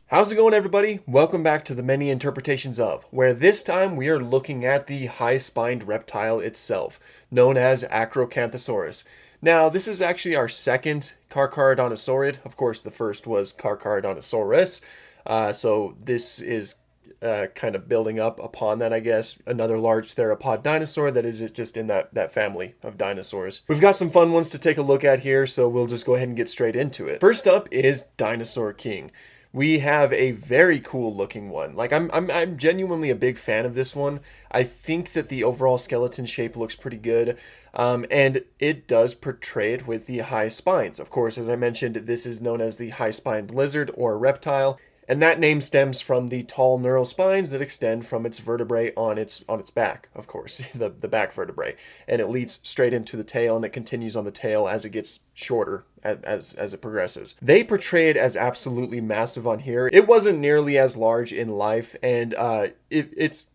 How's it going, everybody? Welcome back to the Many Interpretations of, where this time we are looking at the high-spined reptile itself, known as Acrocanthosaurus. Now, this is actually our second Carcharodontosaurid. Of course, the first was Carcharodontosaurus, so this is kind of building up upon that, I guess. Another large theropod dinosaur that is just in that family of dinosaurs. We've got some fun ones to take a look at here, so we'll just go ahead and get straight into it. First up is Dinosaur King. We have a very cool looking one. Like I'm genuinely a big fan of this one. I think that the overall skeleton shape looks pretty good. And it does portray it with the high spines. Of course, as I mentioned, this is known as the high-spined lizard or reptile. And that name stems from the tall neural spines that extend from its vertebrae on its back, of course, the back vertebrae. And it leads straight into the tail, and it continues on the tail as it gets shorter as it progresses. They portray it as absolutely massive on here. It wasn't nearly as large in life, and it's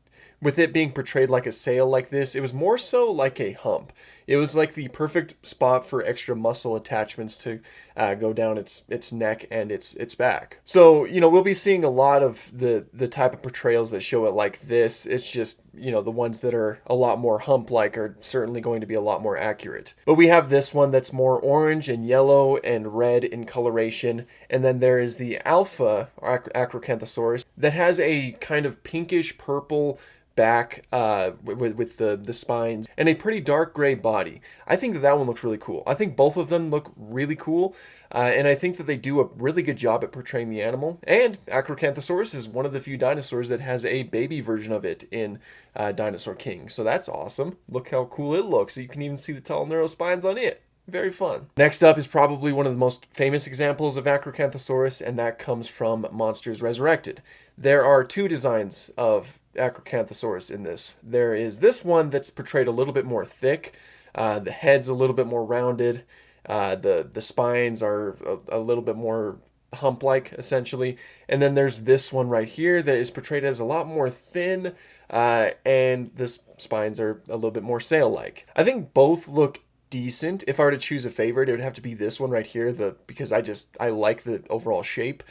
with it being portrayed like a sail like this, it was more so like a hump. It was like the perfect spot for extra muscle attachments to go down its neck and its back. So, we'll be seeing a lot of the type of portrayals that show it like this. It's just, the ones that are a lot more hump-like are certainly going to be a lot more accurate. But we have this one that's more orange and yellow and red in coloration. And then there is the alpha Acrocanthosaurus that has a kind of pinkish purple back with the spines and a pretty dark gray body. I think that one looks really cool. I think both of them look really cool, and I think that they do a really good job at portraying the animal. And Acrocanthosaurus is one of the few dinosaurs that has a baby version of it in Dinosaur King, so that's awesome. Look how cool it looks. You can even see the tall neural spines on it. Very fun. Next up is probably one of the most famous examples of Acrocanthosaurus, and that comes from Monsters Resurrected. There are two designs of Acrocanthosaurus in this. There is this one that's portrayed a little bit more thick. The head's a little bit more rounded. The spines are a little bit more hump-like, essentially. And then there's this one right here that is portrayed as a lot more thin, and the spines are a little bit more sail-like. I think both look decent. If I were to choose a favorite, it would have to be this one right here, because I like the overall shape.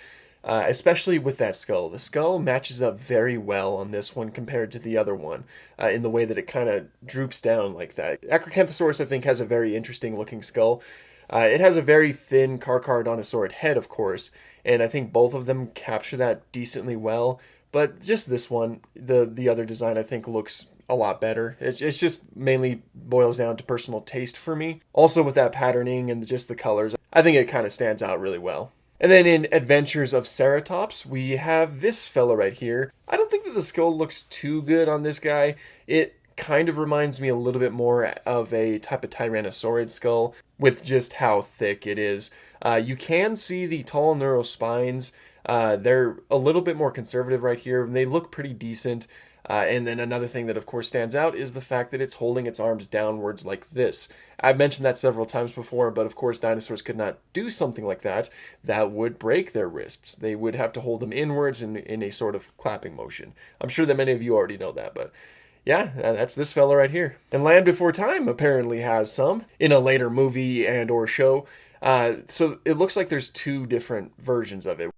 Especially with that skull. The skull matches up very well on this one compared to the other one, in the way that it kind of droops down like that. Acrocanthosaurus, I think, has a very interesting looking skull. It has a very thin Carcharodontosaurid head, of course, and I think both of them capture that decently well. But just this one, the other design, I think, looks a lot better. It's just mainly boils down to personal taste for me. Also with that patterning and just the colors, I think it kind of stands out really well. And then in Adventures of Ceratops, we have this fella right here. I don't think that the skull looks too good on this guy. It kind of reminds me a little bit more of a type of Tyrannosaurid skull with just how thick it is. You can see the tall neural spines. They're a little bit more conservative right here, and they look pretty decent. And then another thing that, of course, stands out is the fact that it's holding its arms downwards like this. I've mentioned that several times before, but of course dinosaurs could not do something like that. That would break their wrists. They would have to hold them inwards in a sort of clapping motion. I'm sure that many of you already know that, but yeah, that's this fella right here. And Land Before Time apparently has some in a later movie and or show. So it looks like there's two different versions of it.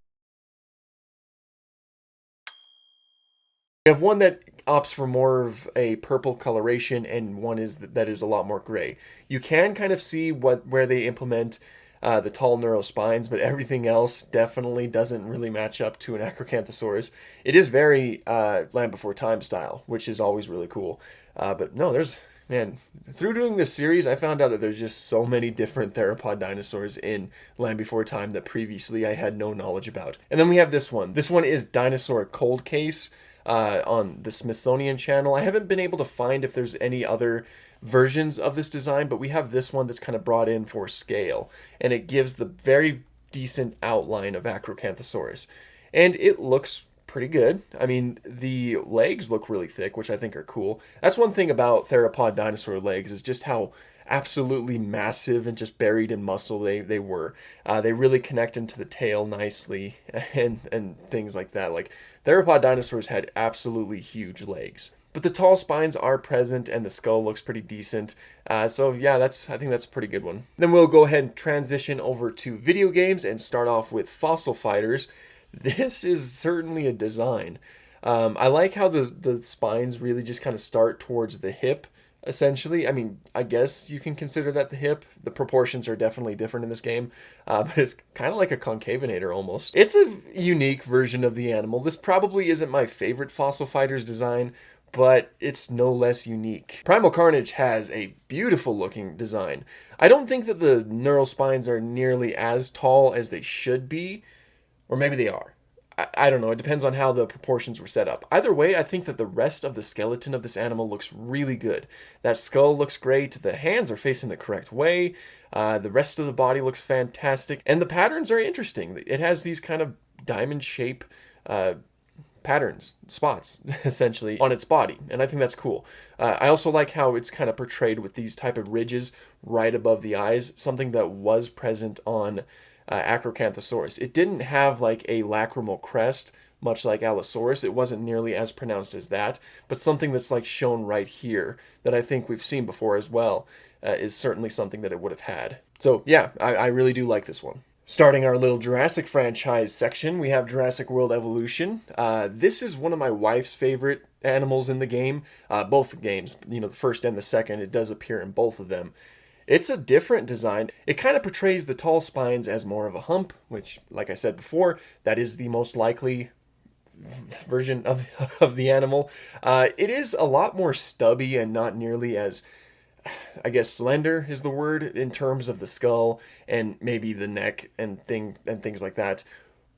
We have one that opts for more of a purple coloration, and one that is a lot more gray. You can kind of see where they implement the tall neural spines, but everything else definitely doesn't really match up to an Acrocanthosaurus. It is very Land Before Time style, which is always really cool. But no, through doing this series, I found out that there's just so many different theropod dinosaurs in Land Before Time that previously I had no knowledge about. And then we have this one. This one is Dinosaur Cold Case. On the Smithsonian channel. I haven't been able to find if there's any other versions of this design, but we have this one that's kind of brought in for scale, and it gives the very decent outline of Acrocanthosaurus. And it looks pretty good. I mean, the legs look really thick, which I think are cool. That's one thing about theropod dinosaur legs, is just how absolutely massive and just buried in muscle they were. They really connect into the tail nicely and things like that. Like, theropod dinosaurs had absolutely huge legs. But the tall spines are present, and the skull looks pretty decent. So yeah, I think that's a pretty good one. Then we'll go ahead and transition over to video games and start off with Fossil Fighters. This is certainly a design. I like how the spines really just kind of start towards the hip, essentially. I mean, I guess you can consider that the hip. The proportions are definitely different in this game, but it's kind of like a concavinator almost. It's a unique version of the animal. This probably isn't my favorite Fossil Fighters design, but it's no less unique. Primal Carnage has a beautiful looking design. I don't think that the neural spines are nearly as tall as they should be, or maybe they are. I don't know. It depends on how the proportions were set up. Either way, I think that the rest of the skeleton of this animal looks really good. That skull looks great. The hands are facing the correct way. The rest of the body looks fantastic. And the patterns are interesting. It has these kind of diamond shape patterns, spots, essentially, on its body. And I think that's cool. I also like how it's kind of portrayed with these type of ridges right above the eyes, something that was present on Acrocanthosaurus. It didn't have like a lacrimal crest, much like Allosaurus. It wasn't nearly as pronounced as that, but something that's like shown right here that I think we've seen before as well is certainly something that it would have had. So yeah, I really do like this one. Starting our little Jurassic franchise section, we have Jurassic World Evolution. This is one of my wife's favorite animals in the game. Both games, you know, the first and the second, it does appear in both of them. It's a different design. It kind of portrays the tall spines as more of a hump, which, like I said before, that is the most likely version of the animal. It is a lot more stubby and not nearly as, I guess, slender is the word in terms of the skull and maybe the neck and things like that.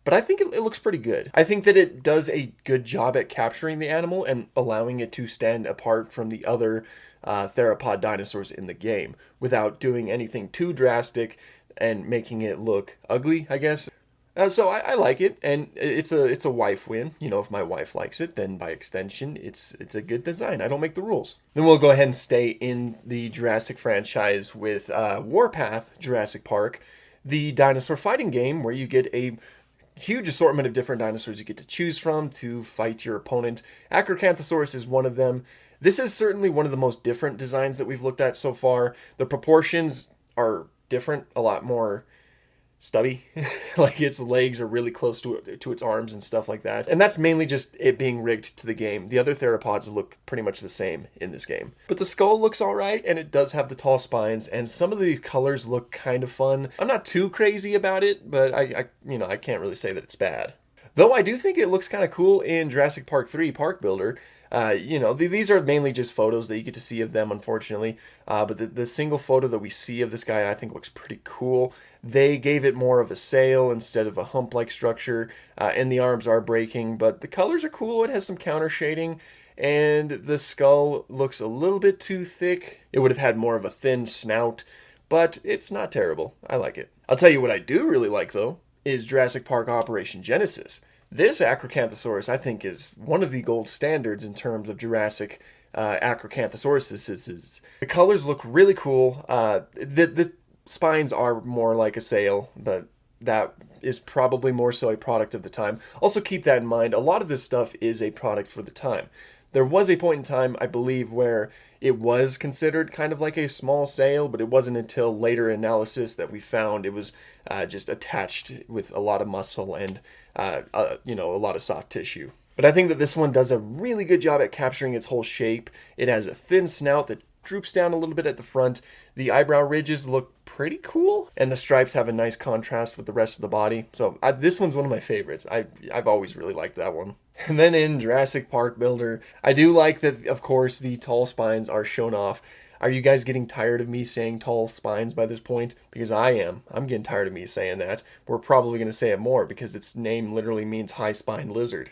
But I think it looks pretty good. I think that it does a good job at capturing the animal and allowing it to stand apart from the other theropod dinosaurs in the game without doing anything too drastic and making it look ugly, I guess. So I like it, and it's a wife win. You know, if my wife likes it, then by extension, it's a good design. I don't make the rules. Then we'll go ahead and stay in the Jurassic franchise with Warpath Jurassic Park, the dinosaur fighting game where you get a huge assortment of different dinosaurs you get to choose from to fight your opponent. Acrocanthosaurus is one of them. This is certainly one of the most different designs that we've looked at so far. The proportions are different, a lot more stubby. Like its legs are really close to its arms and stuff like that. And that's mainly just it being rigged to the game. The other theropods look pretty much the same in this game. But the skull looks all right, and it does have the tall spines, and some of these colors look kind of fun. I'm not too crazy about it, but I can't really say that it's bad. Though I do think it looks kind of cool in Jurassic Park 3 Park Builder. These are mainly just photos that you get to see of them, unfortunately. But the single photo that we see of this guy, I think, looks pretty cool. They gave it more of a sail instead of a hump-like structure, and the arms are breaking, but the colors are cool. It has some counter shading, and the skull looks a little bit too thick. It would have had more of a thin snout, but it's not terrible. I like it. I'll tell you what I do really like, though, is Jurassic Park Operation Genesis. This Acrocanthosaurus, I think, is one of the gold standards in terms of Jurassic Acrocanthosauruses. The colors look really cool. The spines are more like a sail, but that is probably more so a product of the time. Also keep that in mind, a lot of this stuff is a product for the time. There was a point in time, I believe, where it was considered kind of like a small sail, but it wasn't until later analysis that we found it was just attached with a lot of muscle and a lot of soft tissue. But I think that this one does a really good job at capturing its whole shape. It has a thin snout that droops down a little bit at the front. The eyebrow ridges look pretty cool, and the stripes have a nice contrast with the rest of the body. So this one's one of my favorites. I've always really liked that one. And then in Jurassic Park Builder, I do like that, of course, the tall spines are shown off. Are you guys getting tired of me saying tall spines by this point? Because I am. I'm getting tired of me saying that. We're probably going to say it more because its name literally means high spine lizard.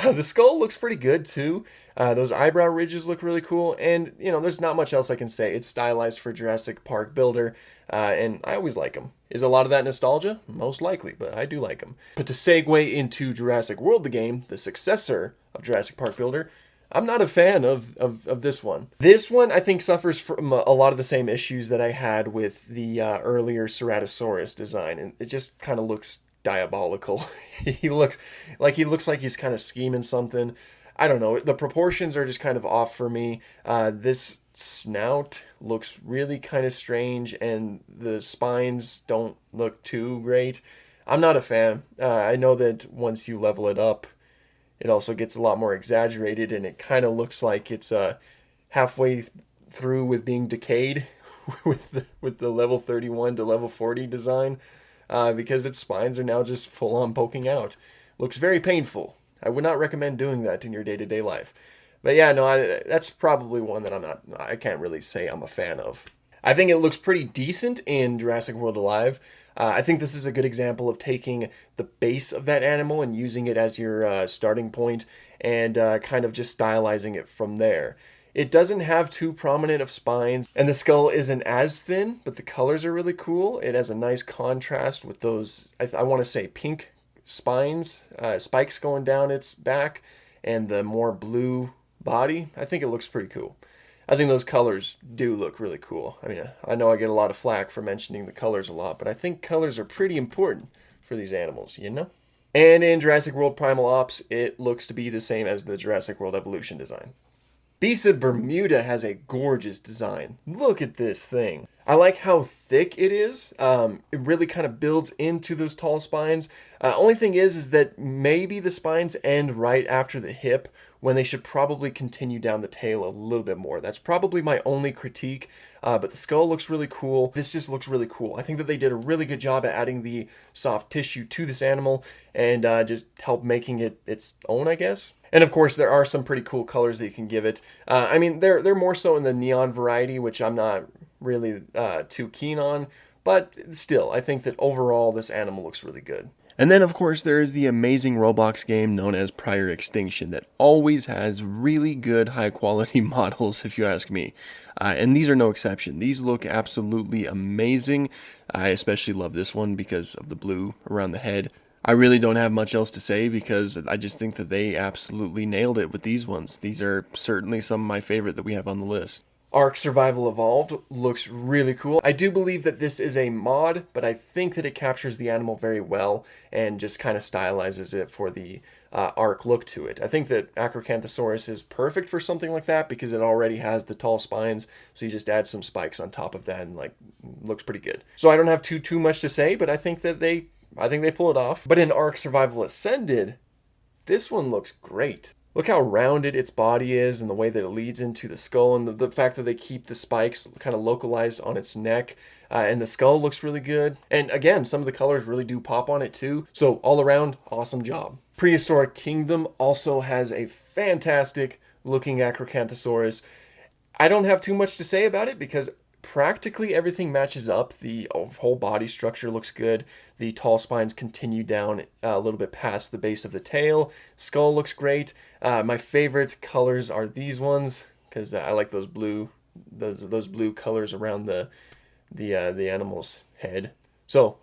The skull looks pretty good too. Those eyebrow ridges look really cool, and there's not much else I can say. It's stylized for Jurassic Park Builder, and I always like them. Is a lot of that nostalgia? Most likely, but I do like them. But to segue into Jurassic World, the game, the successor of Jurassic Park Builder, I'm not a fan of this one. This one, I think, suffers from a lot of the same issues that I had with the earlier Ceratosaurus design, and it just kind of looks diabolical. He looks like he's kind of scheming something. I don't know. The proportions are just kind of off for me. This snout looks really kind of strange, and the spines don't look too great. I'm not a fan. I know that once you level it up, it also gets a lot more exaggerated, and it kind of looks like it's halfway through with being decayed with the level 31 to level 40 design, because its spines are now just full on poking out. Looks very painful. I would not recommend doing that in your day-to-day life. But yeah, no, that's probably one that I can't really say I'm a fan of. I think it looks pretty decent in Jurassic World Alive. I think this is a good example of taking the base of that animal and using it as your starting point, and kind of just stylizing it from there. It doesn't have too prominent of spines, and the skull isn't as thin, but the colors are really cool. It has a nice contrast with those, I want to say, pink spines, spikes going down its back, and the more blue body. I think it looks pretty cool. I think those colors do look really cool. I mean, I know I get a lot of flack for mentioning the colors a lot, but I think colors are pretty important for these animals, you know? And in Jurassic World Primal Ops, it looks to be the same as the Jurassic World Evolution design. Beast of Bermuda has a gorgeous design. Look at this thing. I like how thick it is. It really kind of builds into those tall spines. Only thing is that maybe the spines end right after the hip, when they should probably continue down the tail a little bit more. That's probably my only critique, but the skull looks really cool. This just looks really cool. I think that they did a really good job at adding the soft tissue to this animal, and just help making it its own, I guess. And of course, there are some pretty cool colors that you can give it. I mean, they're more so in the neon variety, which I'm not really too keen on, but still, I think that overall this animal looks really good. And then, of course, there is the amazing Roblox game known as Prior Extinction that always has really good, high-quality models, if you ask me. And these are no exception. These look absolutely amazing. I especially love this one because of the blue around the head. I really don't have much else to say because I just think that they absolutely nailed it with these ones. These are certainly some of my favorite that we have on the list. Ark Survival Evolved looks really cool. I do believe that this is a mod, but I think that it captures the animal very well and just kind of stylizes it for the Ark look to it. I think that Acrocanthosaurus is perfect for something like that because it already has the tall spines, so you just add some spikes on top of that and looks pretty good. So I don't have too much to say, but I think they pull it off. But in Ark Survival Ascended, this one looks great. Look how rounded its body is and the way that it leads into the skull, and the fact that they keep the spikes kind of localized on its neck. And the skull looks really good. And again, some of the colors really do pop on it too. So all around, awesome job. Prehistoric Kingdom also has a fantastic looking Acrocanthosaurus. I don't have too much to say about it because practically everything matches up. The whole body structure looks good. The tall spines continue down a little bit past the base of the tail. Skull looks great. My favorite colors are these ones because I like those blue colors around the animal's head. So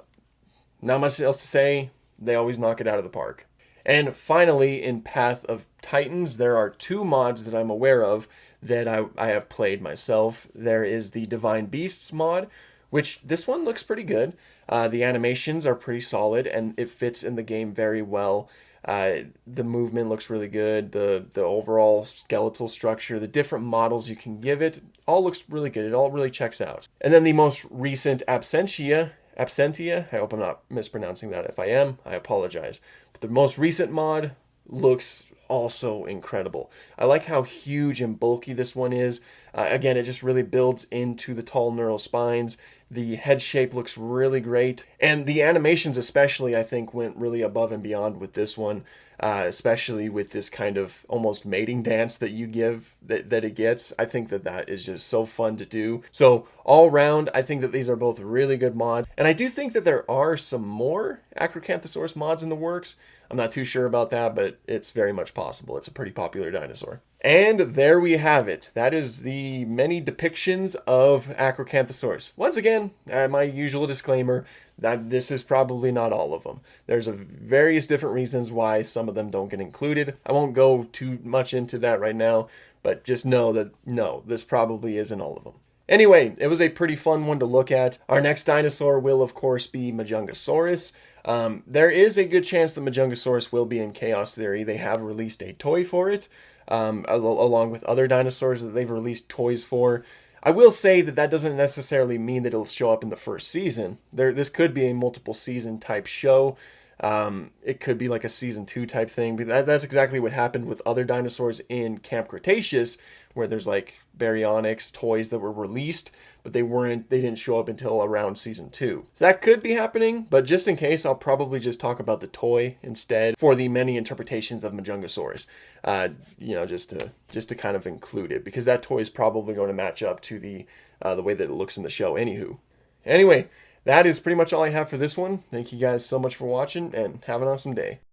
not much else to say. They always knock it out of the park. And finally, in Path of Titans, there are two mods that I'm aware of that I have played myself. There is the Divine Beasts mod, which this one looks pretty good. The animations are pretty solid, and it fits in the game very well. The movement looks really good. The overall skeletal structure, the different models you can give it, all looks really good. It all really checks out. And then the most recent Absentia, I hope I'm not mispronouncing that. If I am, I apologize. But the most recent mod looks also incredible. I like how huge and bulky this one is. Again, it just really builds into the tall neural spines. The head shape looks really great. And the animations especially, I think, went really above and beyond with this one, especially with this kind of almost mating dance that you give, that it gets. I think that is just so fun to do. So all around, I think that these are both really good mods. And I do think that there are some more Acrocanthosaurus mods in the works. I'm not too sure about that, but it's very much possible. It's a pretty popular dinosaur. And there we have it. That is the many depictions of Acrocanthosaurus. Once again, my usual disclaimer that this is probably not all of them. There's various different reasons why some of them don't get included. I won't go too much into that right now, but just know that no, this probably isn't all of them. Anyway, it was a pretty fun one to look at. Our next dinosaur will, of course, be Majungasaurus. There is a good chance that Majungasaurus will be in Chaos Theory. They have released a toy for it, along with other dinosaurs that they've released toys for. I will say that that doesn't necessarily mean that it'll show up in the first season. This could be a multiple season type show. It could be like a season 2 type thing. But that's exactly what happened with other dinosaurs in Camp Cretaceous, where there's like baryonyx toys that were released, but they didn't show up until around season 2. So that could be happening, but just in case, I'll probably just talk about the toy instead for the many interpretations of Majungasaurus. Just to kind of include it, because that toy is probably going to match up to the way that it looks in the show. Anyway, that is pretty much all I have for this one. Thank you guys so much for watching, and have an awesome day.